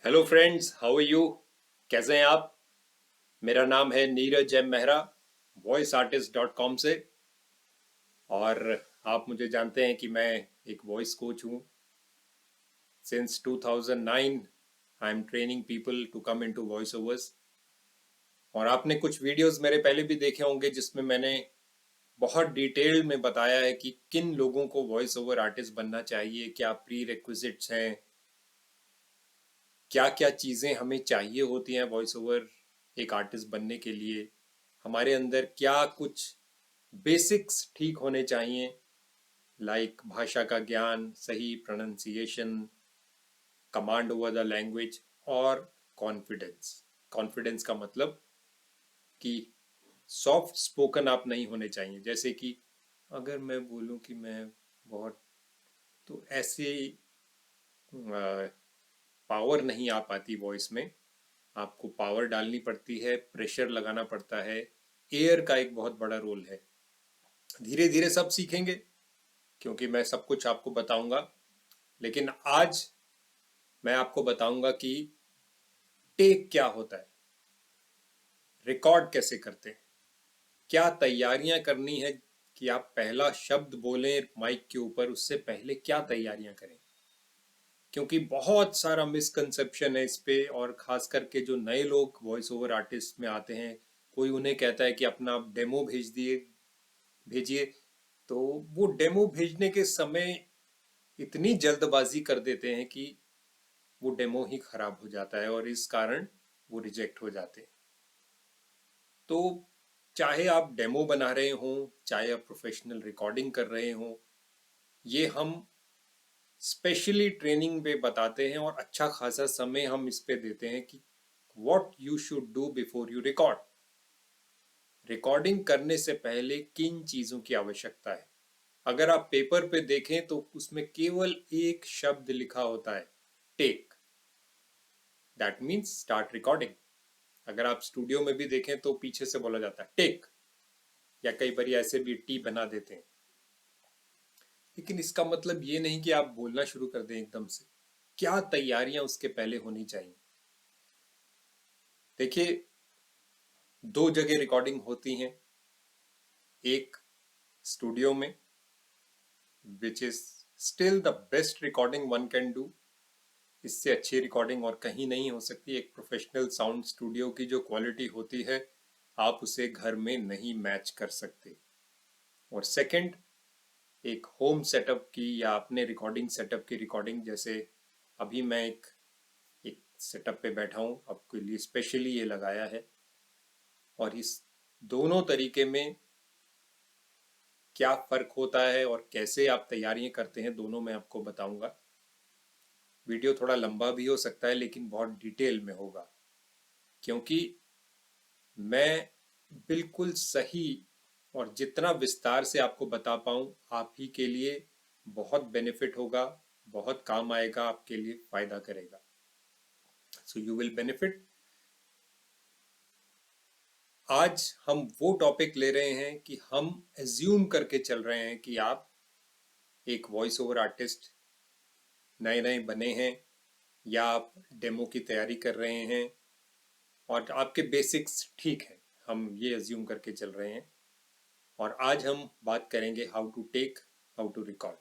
Hello friends, how are you? कैसे हैं आप? मेरा नाम है नीरज एम मेहरा, voiceartist.com से। और आप मुझे जानते हैं कि मैं एक वॉइस कोच हूँ। Since 2009 I am training people to come into voice overs. और आपने कुछ वीडियोस मेरे पहले भी देखे होंगे जिसमें मैंने बहुत डिटेल में बताया है कि किन लोगों को वॉइस ओवर आर्टिस्ट बनना चाहिए, क्या प्री रिक्विजिट्स हैं, क्या क्या चीज़ें हमें चाहिए होती हैं वॉइस ओवर एक आर्टिस्ट बनने के लिए। हमारे अंदर क्या कुछ बेसिक्स ठीक होने चाहिए, लाइक भाषा का ज्ञान, सही pronunciation, command over the language और कॉन्फिडेंस। कॉन्फिडेंस का मतलब कि सॉफ्ट स्पोकन आप नहीं होने चाहिए। जैसे कि अगर मैं बोलूं कि मैं बहुत, तो ऐसे पावर नहीं आ पाती वॉइस में। आपको पावर डालनी पड़ती है, प्रेशर लगाना पड़ता है। एयर का एक बहुत बड़ा रोल है। धीरे धीरे सब सीखेंगे, क्योंकि मैं सब कुछ आपको बताऊंगा। लेकिन आज मैं आपको बताऊंगा कि टेक क्या होता है, रिकॉर्ड कैसे करते हैं, क्या तैयारियां करनी है कि आप पहला शब्द बोलें माइक के ऊपर, उससे पहले क्या तैयारियां करें। क्योंकि बहुत सारा मिसकंसेप्शन है इस पे, और खास करके जो नए लोग वॉइस ओवर आर्टिस्ट में आते हैं, कोई उन्हें कहता है कि अपना डेमो भेजिए। तो वो डेमो भेजने के समय इतनी जल्दबाजी कर देते हैं कि वो डेमो ही खराब हो जाता है, और इस कारण वो रिजेक्ट हो जाते हैं। तो चाहे आप डेमो बना रहे हों, चाहे आप प्रोफेशनल रिकॉर्डिंग कर रहे हों, ये हम स्पेशली ट्रेनिंग पे बताते हैं, और अच्छा खासा समय हम इस पे देते हैं कि what you should do before you record. Recording करने से पहले किन चीज़ों की आवश्यकता है। अगर आप पेपर पे देखें तो उसमें केवल एक शब्द लिखा होता है, take. That means start recording. अगर आप स्टूडियो में भी देखें तो पीछे से बोला जाता है टेक, या कई बार ऐसे भी टी बना देते हैं। लेकिन इसका मतलब ये नहीं कि आप बोलना शुरू कर दें एकदम से। क्या तैयारियां उसके पहले होनी चाहिए। देखिए, दो जगह रिकॉर्डिंग होती हैं। एक स्टूडियो में, which is still the best recording one can do. इससे अच्छी रिकॉर्डिंग और कहीं नहीं हो सकती। एक प्रोफेशनल साउंड स्टूडियो की जो क्वालिटी होती है, आप उसे घर में नहीं मैच कर सकते। और सेकंड, एक होम सेटअप की या अपने रिकॉर्डिंग सेटअप की रिकॉर्डिंग। जैसे अभी मैं एक सेटअप पे बैठा हूँ, आपके लिए स्पेशली ये लगाया है। और इस दोनों तरीके में क्या फ़र्क होता है और कैसे आप तैयारियां करते हैं, दोनों मैं आपको बताऊंगा। वीडियो थोड़ा लंबा भी हो सकता है, लेकिन बहुत डिटेल में होगा, क्योंकि मैं बिल्कुल सही और जितना विस्तार से आपको बता पाऊँ, आप ही के लिए बहुत बेनिफिट होगा, बहुत काम आएगा, आपके लिए फ़ायदा करेगा। So you will benefit. आज हम वो टॉपिक ले रहे हैं कि हम एज्यूम करके चल रहे हैं कि आप एक वॉइस ओवर आर्टिस्ट नए नए बने हैं, या आप डेमो की तैयारी कर रहे हैं और आपके बेसिक्स ठीक हैं। हम ये एज्यूम करके चल रहे हैं। और आज हम बात करेंगे how to take, how to record.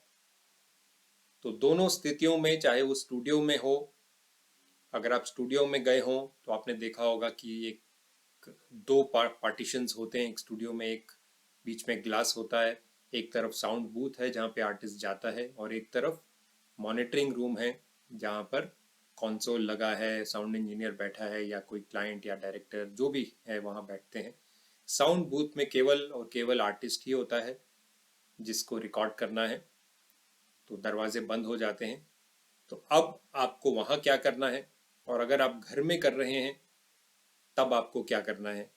तो दोनों स्थितियों में, चाहे वो स्टूडियो में हो, अगर आप स्टूडियो में गए हों तो आपने देखा होगा कि एक दो पार्टीशंस होते हैं एक स्टूडियो में। एक बीच में ग्लास होता है, एक तरफ साउंड बूथ है जहाँ पे आर्टिस्ट जाता है, और एक तरफ मॉनिटरिंग रूम है जहाँ पर कंसोल लगा है, साउंड इंजीनियर बैठा है, या कोई क्लाइंट या डायरेक्टर जो भी है वहाँ बैठते हैं। साउंड बूथ में केवल और केवल आर्टिस्ट ही होता है जिसको रिकॉर्ड करना है। तो दरवाजे बंद हो जाते हैं। तो अब आपको वहाँ क्या करना है, और अगर आप घर में कर रहे हैं तब आपको क्या करना है,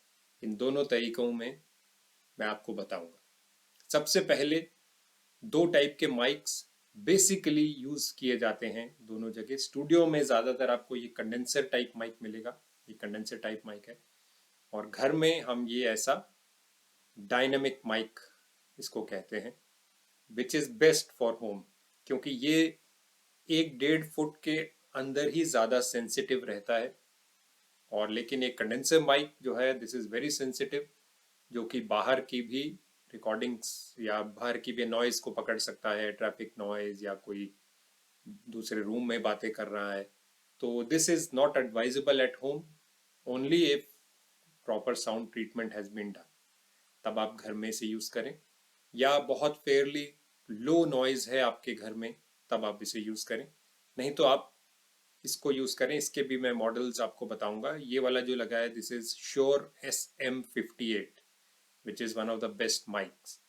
इन दोनों तरीकों में मैं आपको बताऊंगा। सबसे पहले, दो टाइप के माइक्स बेसिकली यूज किए जाते हैं दोनों जगह। स्टूडियो में ज़्यादातर आपको ये कंडेंसर टाइप माइक मिलेगा, ये कंडेंसर टाइप माइक है। और घर में हम ये ऐसा डायनेमिक माइक इसको कहते हैं, which is best for home. क्योंकि ये 1-1.5 फुट के अंदर ही ज़्यादा सेंसिटिव रहता है, और लेकिन एक कंडेंसर माइक जो है दिस इज़ वेरी सेंसिटिव, जो कि बाहर की भी रिकॉर्डिंग्स या बाहर की भी नॉइज को पकड़ सकता है, ट्रैफिक नॉइज या कोई दूसरे रूम में बातें कर रहा है। तो this is not advisable at home, only if proper sound treatment has been done, तब आप घर में से यूज करें, या बहुत फेयरली लो नॉइज है आपके घर में तब आप इसे यूज करें, नहीं तो आप इसको यूज करें। इसके भी मैं मॉडल्स आपको बताऊंगा। ये वाला जो लगा है this is sure SM58 which is one of the best mics.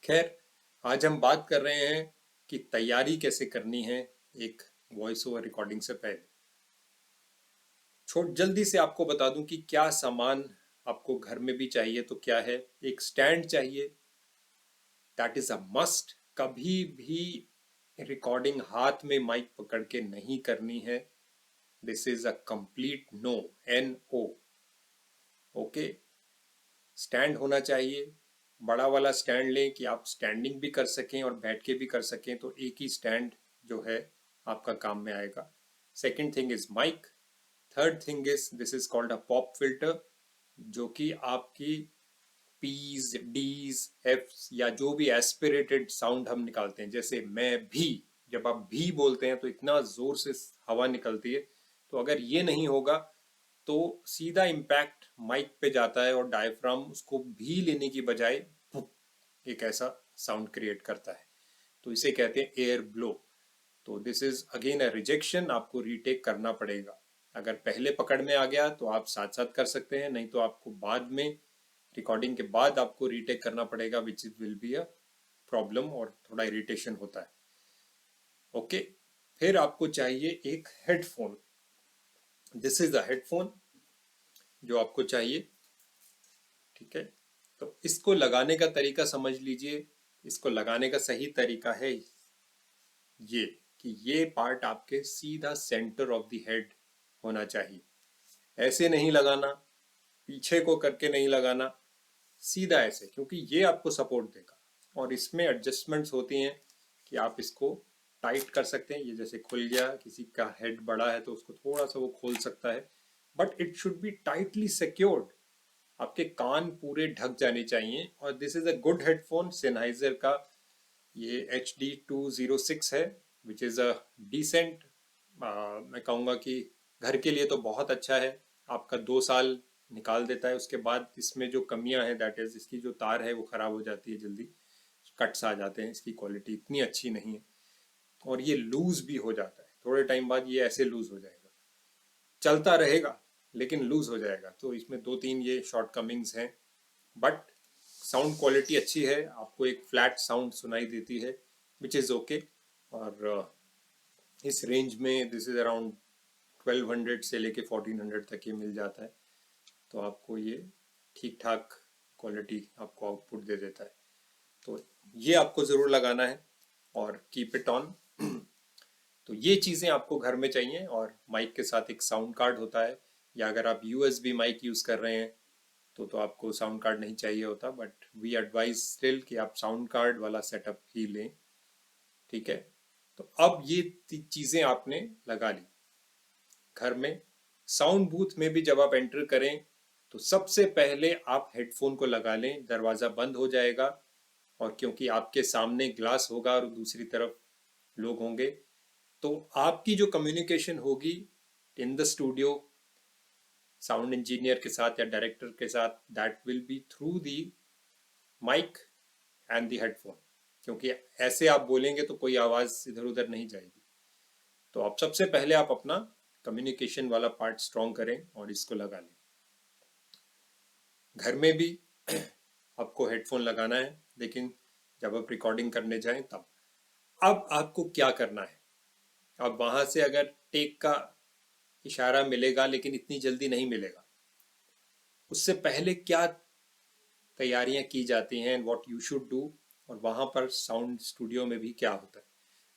खैर, आज हम बात कर रहे हैं कि तैयारी कैसे करनी है एक वॉइस ओवर रिकॉर्डिंग से पहले। जल्दी से आपको बता दूं कि क्या सामान आपको घर में भी चाहिए। तो क्या है, एक स्टैंड चाहिए, दैट इज अ मस्ट। कभी भी रिकॉर्डिंग हाथ में माइक पकड़ के नहीं करनी है, this is a complete no, NO। Okay, stand होना चाहिए, बड़ा वाला स्टैंड लें कि आप स्टैंडिंग भी कर सकें और बैठ के भी कर सकें, तो एक ही स्टैंड जो है आपका काम में आएगा। Second thing is mic. Third thing is this is called a pop filter, जो कि आपकी पीज, डीज, एफ्स या जो भी एस्पिरेटेड साउंड हम निकालते हैं, जैसे मैं भी, जब आप भी बोलते हैं तो इतना जोर से हवा निकलती है, तो अगर ये नहीं होगा तो सीधा इम्पैक्ट माइक पे जाता है और डायफ्राम उसको भी लेने की बजाय एक ऐसा साउंड क्रिएट करता है, तो इसे कहते हैं एयर ब्लो। तो this is again a rejection, आपको रीटेक करना पड़ेगा। अगर पहले पकड़ में आ गया तो आप साथ साथ कर सकते हैं, नहीं तो आपको बाद में रिकॉर्डिंग के बाद आपको रीटेक करना पड़ेगा, which is will be a problem और थोड़ा इरिटेशन होता है। ओके, फिर आपको चाहिए एक headphone. This is a headphone जो आपको चाहिए, ठीक है। तो इसको लगाने का तरीका समझ लीजिए। इसको लगाने का सही तरीका है ये, कि ये पार्ट आपके सीधा सेंटर ऑफ द हेड होना चाहिए। ऐसे नहीं लगाना, पीछे को करके नहीं लगाना, सीधा ऐसे, क्योंकि ये आपको सपोर्ट देगा। और इसमें एडजस्टमेंट्स होती हैं कि आप इसको टाइट कर सकते हैं। ये जैसे खुल गया, किसी का हेड बड़ा है तो उसको थोड़ा सा वो खोल सकता है, but it should B tightly secured. आपके कान पूरे ढक जाने चाहिए। और this is a good headphone, Sennheiser का ये HD206 है, विच इज़ अ डिसेंट, मैं कहूँगा कि घर के लिए तो बहुत अच्छा है। आपका 2 साल निकाल देता है। उसके बाद इसमें जो कमियां हैं, दैट इज इसकी जो तार है वो ख़राब हो जाती है जल्दी, कट्स आ जाते हैं, इसकी क्वालिटी इतनी अच्छी नहीं है, और ये लूज भी हो जाता है थोड़े टाइम बाद। ये ऐसे लूज हो जाएगा, चलता रहेगा लेकिन लूज हो जाएगा। तो इसमें 2-3 ये शॉर्ट कमिंग्स हैं, बट साउंड क्वालिटी अच्छी है, आपको एक फ्लैट साउंड सुनाई देती है, विच इज़ ओके। और इस रेंज में दिस इज अराउंड 1200 से लेके 1400 तक ये मिल जाता है। तो आपको ये ठीक ठाक क्वालिटी आपको आउटपुट दे देता है। तो ये आपको ज़रूर लगाना है और कीप इट ऑन। तो ये चीज़ें आपको घर में चाहिए। और माइक के साथ एक साउंड कार्ड होता है, या अगर आप USB माइक यूज़ कर रहे हैं तो आपको साउंड कार्ड नहीं चाहिए होता, बट वी एडवाइज स्टिल कि आप साउंड कार्ड वाला सेटअप ही लें, ठीक है। तो अब ये चीज़ें आपने लगा ली घर में। साउंड बूथ में भी जब आप एंटर करें तो सबसे पहले आप हेडफोन को लगा लें, दरवाज़ा बंद हो जाएगा, और क्योंकि आपके सामने ग्लास होगा और दूसरी तरफ लोग होंगे, तो आपकी जो कम्युनिकेशन होगी in the studio sound engineer के साथ या डायरेक्टर के साथ, that will be through the mic and the headphone, क्योंकि ऐसे आप बोलेंगे तो कोई आवाज़ इधर उधर नहीं जाएगी। तो आप सबसे पहले आप अपना कम्युनिकेशन वाला पार्ट स्ट्रॉन्ग करें और इसको लगा लें। घर में भी आपको हेडफोन लगाना है, लेकिन जब आप रिकॉर्डिंग करने जाएं तब। अब आपको क्या करना है, अब वहां से अगर टेक का इशारा मिलेगा, लेकिन इतनी जल्दी नहीं मिलेगा, उससे पहले क्या तैयारियां की जाती हैं, व्हाट यू शुड डू, और वहां पर साउंड स्टूडियो में भी क्या होता है।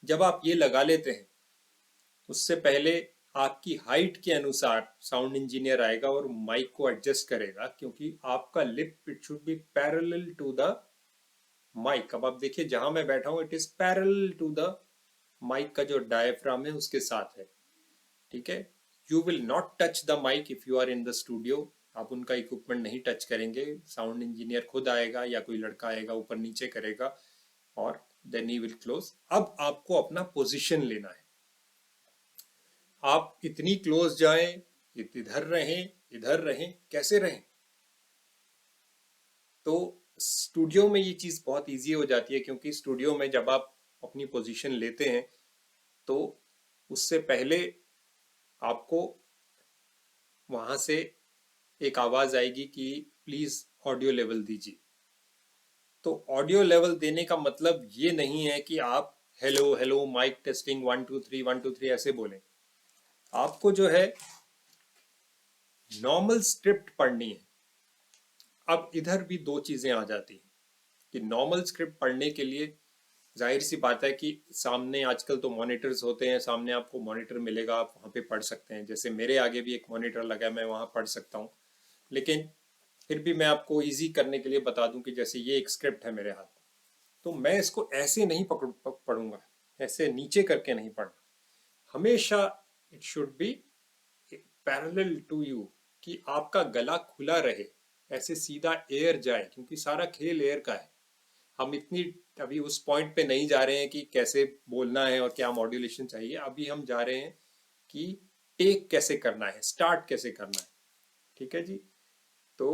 जब आप ये लगा लेते हैं, उससे पहले आपकी हाइट के अनुसार साउंड इंजीनियर आएगा और माइक को एडजस्ट करेगा, क्योंकि आपका lip it should be parallel to the mic. अब आप देखिए, जहां मैं बैठा हूं it is parallel to the mic का जो डायफ्राम है उसके साथ है, ठीक है। You will not touch the mic if you are in the studio. आप उनका इक्विपमेंट नहीं टच करेंगे, साउंड इंजीनियर खुद आएगा या कोई लड़का आएगा ऊपर नीचे करेगा और देन ही विल क्लोज। अब आपको अपना पोजीशन लेना है, आप इतनी क्लोज जाएं, इधर रहें, इधर रहें, कैसे रहें। तो स्टूडियो में ये चीज़ बहुत इजी हो जाती है, क्योंकि स्टूडियो में जब आप अपनी पोजीशन लेते हैं तो उससे पहले आपको वहां से एक आवाज आएगी कि प्लीज ऑडियो लेवल दीजिए। तो ऑडियो लेवल देने का मतलब ये नहीं है कि आप हेलो हेलो माइक टेस्टिंग 1 2 3 1 2 3 ऐसे बोलें। आपको जो है नॉर्मल स्क्रिप्ट पढ़नी है। अब इधर भी दो चीजें आ जाती हैं कि नॉर्मल स्क्रिप्ट पढ़ने के लिए जाहिर सी बात है कि सामने आजकल तो मॉनिटर्स होते हैं, सामने आपको मॉनिटर मिलेगा, आप वहाँ पे पढ़ सकते हैं। जैसे मेरे आगे भी एक मॉनिटर लगा है, मैं वहाँ पढ़ सकता हूँ। लेकिन फिर भी मैं आपको इजी करने के लिए बता दूं कि जैसे ये एक स्क्रिप्ट है मेरे हाथ में, तो मैं इसको ऐसे नहीं पढ़ूंगा, ऐसे नीचे करके नहीं पढ़ना। हमेशा it should be parallel to you, कि आपका गला खुला रहे, ऐसे सीधा एयर जाए, क्योंकि सारा खेल एयर का है। हम इतनी अभी उस पॉइंट पे नहीं जा रहे हैं कि कैसे बोलना है और क्या मॉड्यूलेशन चाहिए। अभी हम जा रहे हैं कि टेक कैसे करना है, स्टार्ट कैसे करना है, ठीक है जी। तो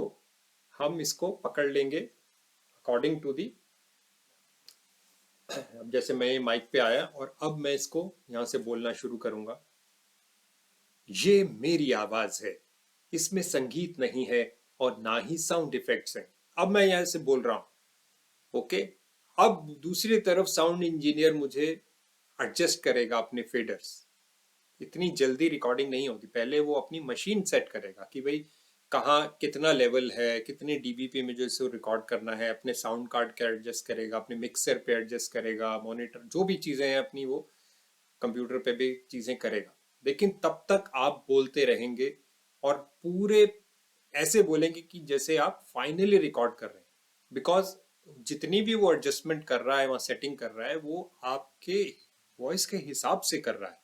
हम इसको पकड़ लेंगे अकॉर्डिंग टू दी। अब जैसे मैं माइक पे आया और अब मैं इसको यहां से बोलना शुरू करूंगा। ये मेरी आवाज है, इसमें संगीत नहीं है और ना ही साउंड इफेक्ट्स हैं। अब मैं यहां से बोल रहा हूं, ओके। अब दूसरी तरफ साउंड इंजीनियर मुझे एडजस्ट करेगा अपने फेडर्स। इतनी जल्दी रिकॉर्डिंग नहीं होती, पहले वो अपनी मशीन सेट करेगा कि भाई कहाँ कितना लेवल है, कितने डीबीपी में जो इसे रिकॉर्ड करना है, अपने साउंड कार्ड के एडजस्ट करेगा, अपने मिक्सर पे एडजस्ट करेगा, मॉनिटर जो भी चीजें हैं अपनी वो कंप्यूटर पे भी चीजें करेगा। लेकिन तब तक आप बोलते रहेंगे और पूरे ऐसे बोलेंगे कि जैसे आप फाइनली रिकॉर्ड कर रहे हैं। बिकॉज जितनी भी वो एडजस्टमेंट कर रहा है, वहाँ सेटिंग कर रहा है, वो आपके वॉइस के हिसाब से कर रहा है।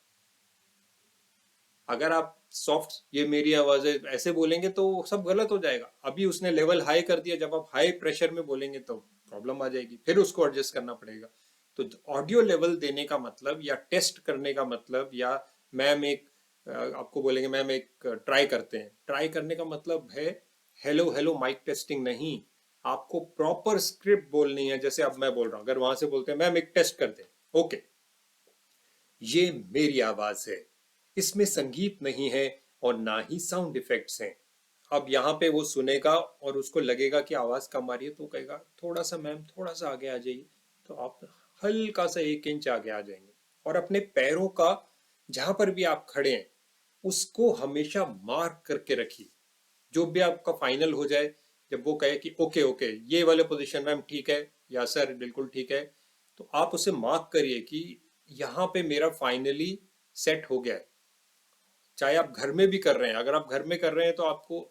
अगर आप सॉफ्ट ये मेरी आवाज है ऐसे बोलेंगे तो सब गलत हो जाएगा। अभी उसने लेवल हाई कर दिया, जब आप हाई प्रेशर में बोलेंगे तो प्रॉब्लम आ जाएगी, फिर उसको एडजस्ट करना पड़ेगा। तो ऑडियो लेवल देने का मतलब या टेस्ट करने का मतलब, या मैम एक आपको बोलेंगे मैम एक ट्राई करते हैं, ट्राई करने का मतलब है हेलो हेलो माइक टेस्टिंग नहीं। आपको प्रॉपर स्क्रिप्ट बोलनी है। जैसे अब मैं बोल रहा हूँ, अगर वहां से बोलते हैं मैम एक टेस्ट करते हैं, ओके ये मेरी आवाज है, इसमें संगीत नहीं है और ना ही साउंड इफेक्ट्स हैं। अब यहाँ पे वो सुनेगा और उसको लगेगा कि आवाज कम आ रही है, तो कहेगा थोड़ा सा मैम थोड़ा सा आगे आ जाइए। तो आप हल्का सा 1 इंच आगे आ जाएंगे। और अपने पैरों का जहां पर भी आप खड़े हैं उसको हमेशा मार्क करके रखिए। जो भी आपका फाइनल हो जाए, जब वो कहे कि ओके ओके ये वाले पोजीशन मैम ठीक है या सर बिल्कुल ठीक है, तो आप उसे मार्क करिए कि यहाँ पे मेरा फाइनली सेट हो गया है। चाहे आप घर में भी कर रहे हैं, अगर आप घर में कर रहे हैं तो आपको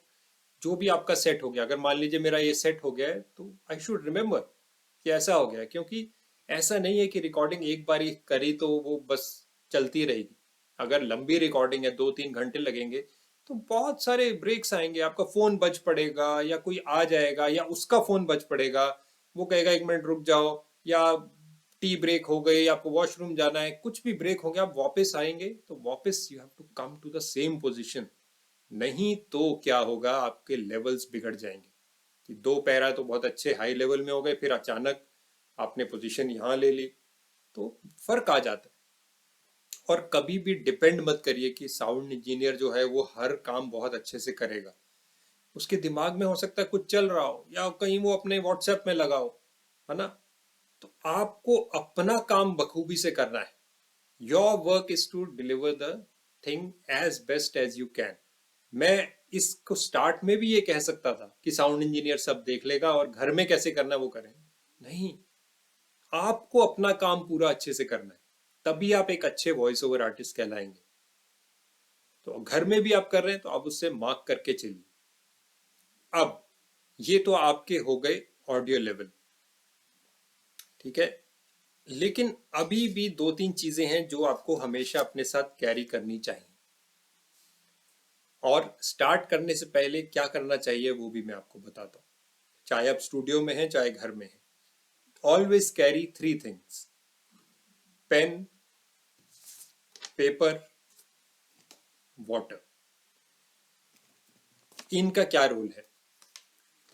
जो भी आपका सेट हो गया, अगर मान लीजिए मेरा ये सेट हो गया है तो आई शुड रिमेम्बर कि ऐसा हो गया है। क्योंकि ऐसा नहीं है कि रिकॉर्डिंग एक बार ही करी तो वो बस चलती रहेगी। अगर लंबी रिकॉर्डिंग है, 2 3 घंटे लगेंगे, तो बहुत सारे ब्रेक्स आएंगे। आपका फोन बज पड़ेगा या कोई आ जाएगा या उसका फोन बज पड़ेगा, वो कहेगा 1 मिनट रुक जाओ, या टी ब्रेक हो गई, आपको वॉशरूम जाना है, कुछ भी ब्रेक हो गया, आप वापस आएंगे तो वापस you have to come to the same position. नहीं तो क्या होगा, आपके लेवल्स बिगड़ जाएंगे कि 2 पैरा तो बहुत अच्छे हाई लेवल में हो गए, फिर अचानक आपने पोजीशन यहाँ ले ली, तो फर्क आ जाता है। और कभी भी डिपेंड मत करिए कि साउंड इंजीनियर जो है वो हर काम बहुत अच्छे से करेगा। उसके दिमाग में हो सकता है कुछ चल रहा हो, या कहीं वो अपने व्हाट्सएप में लगा हो, है ना। तो आपको अपना काम बखूबी से करना है। Your work is to deliver the thing as best as you can. मैं इसको स्टार्ट में भी ये कह सकता था कि साउंड इंजीनियर सब देख लेगा और घर में कैसे करना है वो करें। नहीं, आपको अपना काम पूरा अच्छे से करना है, तभी आप एक अच्छे वॉइस ओवर आर्टिस्ट कहलाएंगे। तो घर में भी आप कर रहे हैं तो आप उससे मार्क करके चलिए। अब ये तो आपके हो गए ऑडियो लेवल, ठीक है। लेकिन अभी भी दो तीन चीजें हैं जो आपको हमेशा अपने साथ कैरी करनी चाहिए, और स्टार्ट करने से पहले क्या करना चाहिए वो भी मैं आपको बताता हूँ। चाहे आप स्टूडियो में हैं चाहे घर में हैं, always carry three things: pen, paper, water. इनका क्या रोल है?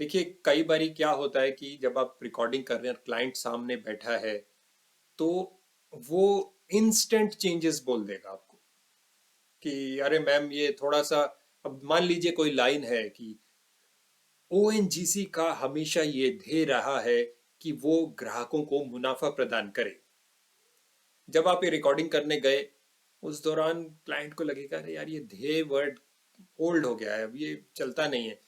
देखिए, कई बारी क्या होता है कि जब आप रिकॉर्डिंग कर रहे हैं, क्लाइंट सामने बैठा है, तो वो इंस्टेंट चेंजेस बोल देगा आपको कि अरे मैम ये थोड़ा सा, अब मान लीजिए कोई लाइन है कि ओएनजीसी का हमेशा ये ध्येय रहा है कि वो ग्राहकों को मुनाफा प्रदान करे। जब आप ये रिकॉर्डिंग करने गए, उस दौरान क्लाइंट को लगेगा अरे यार ये ध्येय वर्ड ओल्ड हो गया है, अब ये चलता नहीं है,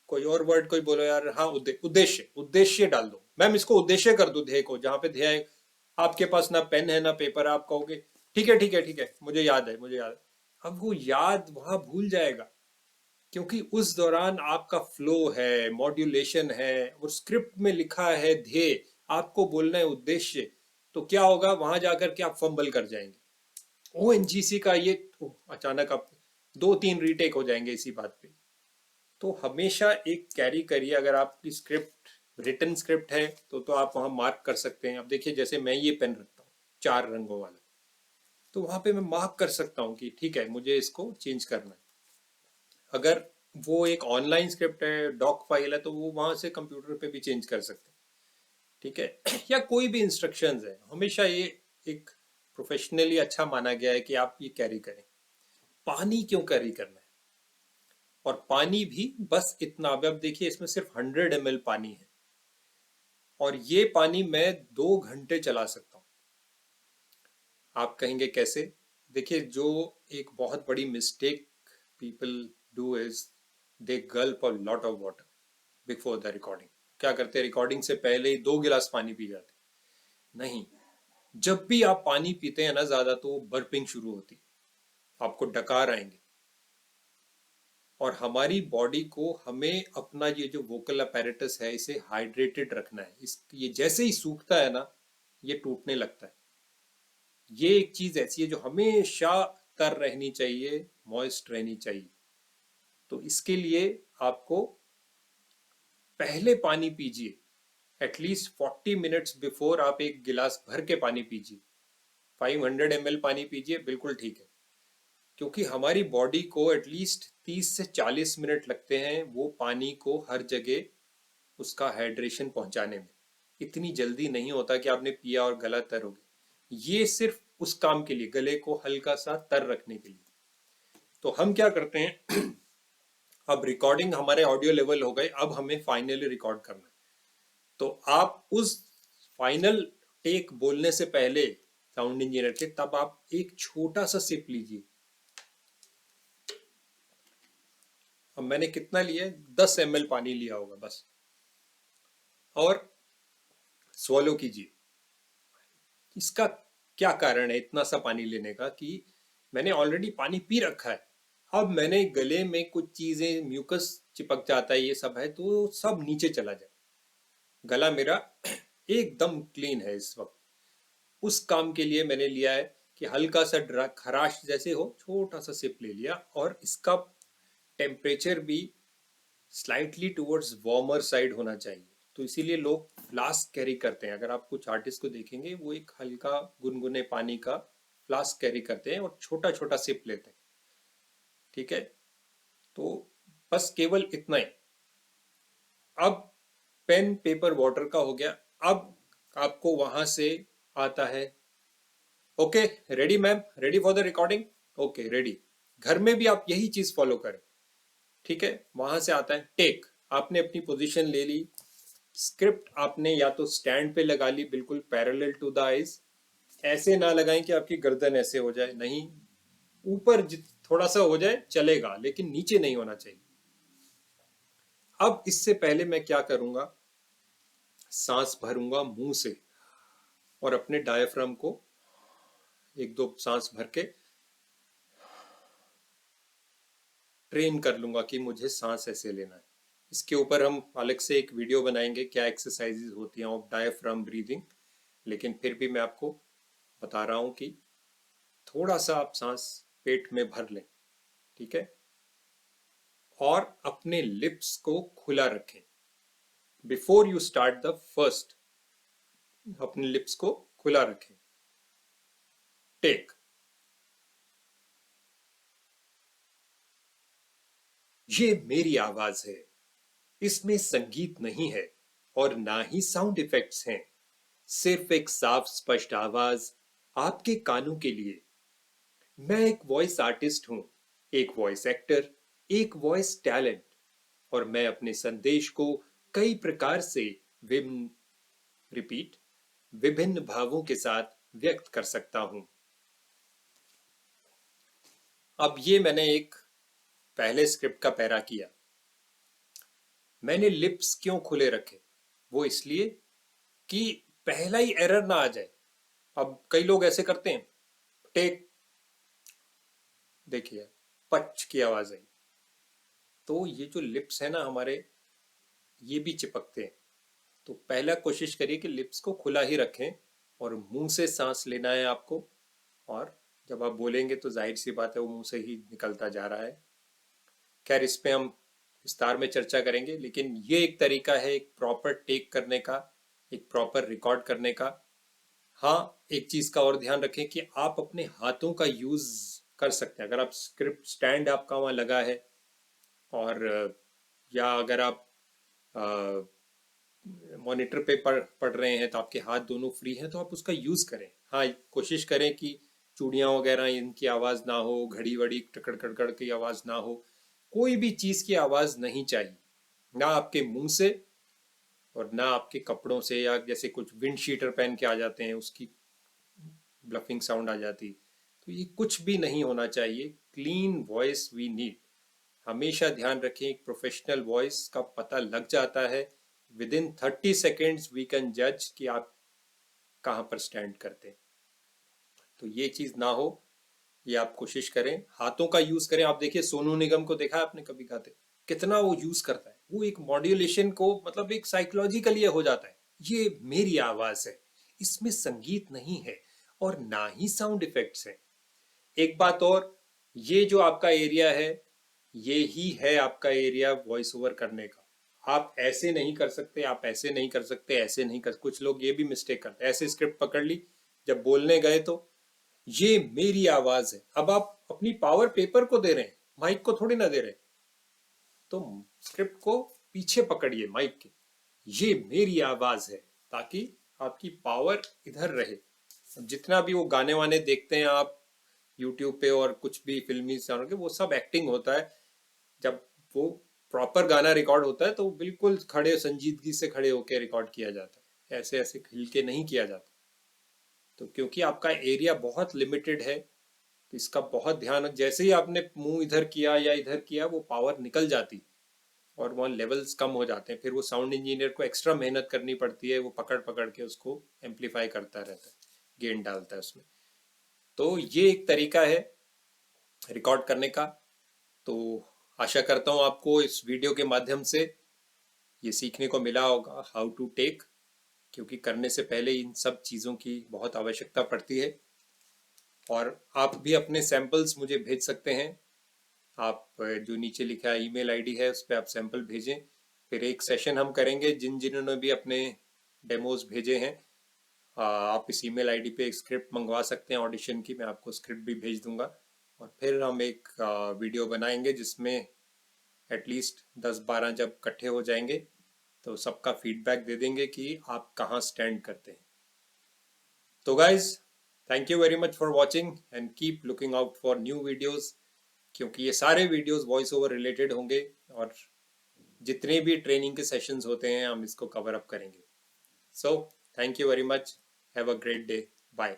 कोई और वर्ड कोई बोलो यार, हाँ उद्देश्य, उद्देश्य डाल दो मैम, इसको उद्देश्य कर दो ध्येय को, जहां पे ध्येय आपके पास ना पेन है ना पेपर, आप कहोगे ठीक है ठीक है ठीक है मुझे याद है मुझे याद है। अब वो याद वहां भूल जाएगा, क्योंकि उस दौरान आपका फ्लो है, मॉड्यूलेशन है, और स्क्रिप्ट में लिखा है ध्येय, आपको बोलना है उद्देश्य। तो क्या होगा, वहां जाकर के आप फंबल कर जाएंगे। ओएनजीसी का ये अचानक आप दो तीन रीटेक हो जाएंगे इसी बात पे। तो हमेशा एक कैरी करिए, अगर आपकी स्क्रिप्ट रिटन स्क्रिप्ट है तो आप वहां मार्क कर सकते हैं। अब देखिए, जैसे मैं ये पेन रखता हूँ चार रंगों वाला, तो वहां पे मैं मार्क कर सकता हूँ कि ठीक है मुझे इसको चेंज करना है। अगर वो एक ऑनलाइन स्क्रिप्ट है, डॉक फाइल है, तो वो वहां से कंप्यूटर पे भी चेंज कर सकते हैं। ठीक है या कोई भी इंस्ट्रक्शंस है, हमेशा ये एक प्रोफेशनली अच्छा माना गया है कि आप ये कैरी करें। पानी क्यों कैरी करना है? और पानी भी बस इतना, अब देखिए इसमें सिर्फ 100 ml पानी है, और ये पानी मैं 2 घंटे चला सकता हूँ। आप कहेंगे कैसे? देखिए, जो एक बहुत बड़ी mistake people do is they Gulp a lot of water before the recording. क्या करते हैं, रिकॉर्डिंग से पहले ही 2 गिलास पानी पी जाते हैं। नहीं, जब भी आप पानी पीते हैं ना ज्यादा, तो बर्पिंग शुरू होती है, आपको डकार आएंगे। और हमारी बॉडी को, हमें अपना ये जो वोकल अपैरेटस है इसे हाइड्रेटेड रखना है। इस ये जैसे ही सूखता है ना, ये टूटने लगता है। ये एक चीज ऐसी है जो हमेशा तर रहनी चाहिए, मॉइस्ट रहनी चाहिए। तो इसके लिए आपको पहले पानी पीजिए, एटलीस्ट 40 मिनट्स बिफोर आप एक गिलास भर के पानी पीजिए। 500 ml पानी पीजिए, बिल्कुल ठीक है। क्योंकि हमारी बॉडी को एटलीस्ट 30 से 40 मिनट लगते हैं वो पानी को हर जगह उसका हाइड्रेशन पहुंचाने में। इतनी जल्दी नहीं होता कि आपने पिया और गला तर हो गया। ये सिर्फ उस काम के लिए, गले को हल्का सा तर रखने के लिए। तो हम क्या करते हैं, अब रिकॉर्डिंग हमारे ऑडियो लेवल हो गए, अब हमें फाइनली रिकॉर्ड करना है। तो आप उस फाइनल टेक बोलने से पहले साउंड इंजीनियर के, तब आप एक छोटा सा सिप लीजिए। अब मैंने कितना लिया है, 10 ml पानी लिया होगा बस, और स्वॉलो कीजिए। इसका क्या कारण है इतना सा पानी लेने का, कि मैंने ऑलरेडी पानी पी रखा है। अब मैंने गले में कुछ चीजें, म्यूकस चिपक जाता है, ये सब है, तो सब नीचे चला जाए। गला मेरा एकदम क्लीन है इस वक्त। उस काम के लिए मैंने लिया है कि हल्का सा खराश जैसे हो, छोटा सा सिप ले लिया, और इसका टेम्परेचर भी स्लाइटली टुवर्ड्स वार्मर साइड होना चाहिए। तो इसीलिए लोग फ्लास्क कैरी करते हैं। अगर आप कुछ आर्टिस्ट को देखेंगे, वो एक हल्का गुनगुने पानी का फ्लास्क कैरी करते हैं और छोटा छोटा सिप लेते हैं। ठीक है, तो बस केवल इतना ही। अब पेन पेपर वाटर का हो गया। अब आपको वहां से आता है, okay ready ma'am, ready for the recording, okay ready. घर में भी आप यही चीज फॉलो करें। ठीक है, वहां से आता है टेक। आपने अपनी पोजीशन ले ली, स्क्रिप्ट आपने या तो स्टैंड पे लगा ली, बिल्कुल पैरेलल टू द आईज। ऐसे ना लगाएं कि आपकी गर्दन ऐसे हो जाए, नहीं, ऊपर थोड़ा सा हो जाए चलेगा, लेकिन नीचे नहीं होना चाहिए। अब इससे पहले मैं क्या करूंगा, सांस भरूंगा मुंह से, और अपने डायफ्राम को एक दो सांस भर के ट्रेन कर लूंगा कि मुझे सांस ऐसे लेना है। इसके ऊपर हम अलग से एक वीडियो बनाएंगे, क्या एक्सरसाइजेज होती हैं ऑफ डायफ्राम ब्रीदिंग। लेकिन फिर भी मैं आपको बता रहा हूं कि थोड़ा सा आप सांस पेट में भर लें, ठीक है, और अपने लिप्स को खुला रखें before you start the first. अपने लिप्स को खुला रखें। टेक। ये मेरी आवाज है, इसमें संगीत नहीं है और ना ही साउंड इफेक्ट्स हैं, सिर्फ एक साफ स्पष्ट आवाज आपके कानों के लिए। मैं एक वॉइस आर्टिस्ट हूं, एक वॉइस एक्टर, एक वॉइस टैलेंट, और मैं अपने संदेश को कई प्रकार से विभिन्न रिपीट विभिन्न भावों के साथ व्यक्त कर सकता हूं। अब ये मैंने एक पहले स्क्रिप्ट का पैरा किया। मैंने लिप्स क्यों खुले रखे? वो इसलिए कि पहला ही एरर ना आ जाए। अब कई लोग ऐसे करते हैं, टेक, देखिए पच की आवाज आई, तो ये जो लिप्स है ना हमारे, ये भी चिपकते हैं। तो पहला कोशिश करिए कि लिप्स को खुला ही रखें और मुंह से सांस लेना है आपको, और जब आप बोलेंगे तो जाहिर सी बात है वो मुंह से ही निकलता जा रहा है। खैर इस पे हम विस्तार में चर्चा करेंगे, लेकिन ये एक तरीका है एक प्रॉपर टेक करने का, एक प्रॉपर रिकॉर्ड करने का। हाँ, एक चीज का और ध्यान रखें कि आप अपने हाथों का यूज कर सकते हैं। अगर आप स्क्रिप्ट स्टैंड आपका वहां लगा है, और या अगर आप मॉनिटर पे पढ़ रहे हैं तो आपके हाथ दोनों फ्री हैं, तो आप उसका यूज करें। हाँ, कोशिश करें कि चूड़ियां वगैरह इनकी आवाज ना हो, घड़ी वड़ी टकड़ कड़कड़ की आवाज ना हो, कोई भी चीज की आवाज नहीं चाहिए, ना आपके मुंह से और ना आपके कपड़ों से, या जैसे कुछ विंड शीटर पहन के आ जाते हैं उसकी ब्लफिंग साउंड आ जाती। तो ये कुछ भी नहीं होना चाहिए। Clean voice we need. हमेशा ध्यान रखें, एक प्रोफेशनल वॉइस का पता लग जाता है। Within 30 seconds we can जज कि आप कहाँ पर स्टैंड करते हैं। तो ये चीज ना हो, ये आप कोशिश करें, हाथों का यूज करें। आप देखिए सोनू निगम को देखा आपने कभी गाते, कितना वो यूज करता है, वो एक मॉड्यूलेशन को, मतलब एक साइकोलॉजिकल ये हो जाता है। ये मेरी आवाज है, इसमें संगीत नहीं है और ना ही साउंड इफेक्ट्स हैं। एक बात और, ये जो आपका एरिया है, ये ही है आपका एरिया वॉइस ओवर करने का। आप ऐसे नहीं कर सकते, आप ऐसे नहीं कर सकते, ऐसे नहीं कर, कुछ लोग ये भी मिस्टेक करते हैं, ऐसे स्क्रिप्ट पकड़ ली, जब बोलने गए तो ये मेरी आवाज है। अब आप अपनी पावर पेपर को दे रहे हैं, माइक को थोड़ी ना दे रहे। तो स्क्रिप्ट को पीछे पकड़िए माइक के, ये मेरी आवाज है, ताकि आपकी पावर इधर रहे। जितना भी वो गाने वाने देखते हैं आप यूट्यूब पे और कुछ भी फिल्मी चैनल के, वो सब एक्टिंग होता है। जब वो प्रॉपर गाना रिकॉर्ड होता है तो बिल्कुल खड़े संजीदगी से खड़े होकर रिकॉर्ड किया जाता है, ऐसे ऐसे हिल के नहीं किया जाता। तो क्योंकि आपका एरिया बहुत लिमिटेड है, तो इसका बहुत ध्यान, जैसे ही आपने मुंह इधर किया या इधर किया वो पावर निकल जाती और वहाँ लेवल्स कम हो जाते हैं। फिर वो साउंड इंजीनियर को एक्स्ट्रा मेहनत करनी पड़ती है, वो पकड़ पकड़ के उसको एम्पलीफाई करता रहता है, गेन डालता है उसमें। तो ये एक तरीका है रिकॉर्ड करने का। तो आशा करता हूँ आपको इस वीडियो के माध्यम से ये सीखने को मिला होगा, हाउ टू टेक, क्योंकि करने से पहले इन सब चीज़ों की बहुत आवश्यकता पड़ती है। और आप भी अपने सैंपल्स मुझे भेज सकते हैं। आप जो नीचे लिखा है ईमेल आईडी है, उस पर आप सैंपल भेजें। फिर एक सेशन हम करेंगे, जिन्होंने भी अपने डेमोज भेजे हैं, आप इस ईमेल आईडी पे एक स्क्रिप्ट मंगवा सकते हैं ऑडिशन की, मैं आपको स्क्रिप्ट भी भेज दूंगा। और फिर हम एक वीडियो बनाएंगे जिसमें एटलीस्ट 10-12 जब इकट्ठे हो जाएंगे तो सबका फीडबैक दे देंगे कि आप कहाँ स्टैंड करते हैं। तो guys, thank you very much for watching and keep looking out for new videos, क्योंकि ये सारे वीडियोस वॉइस ओवर रिलेटेड होंगे और जितने भी ट्रेनिंग के सेशंस होते हैं हम इसको कवर अप करेंगे। So thank you very much, have a great day, bye.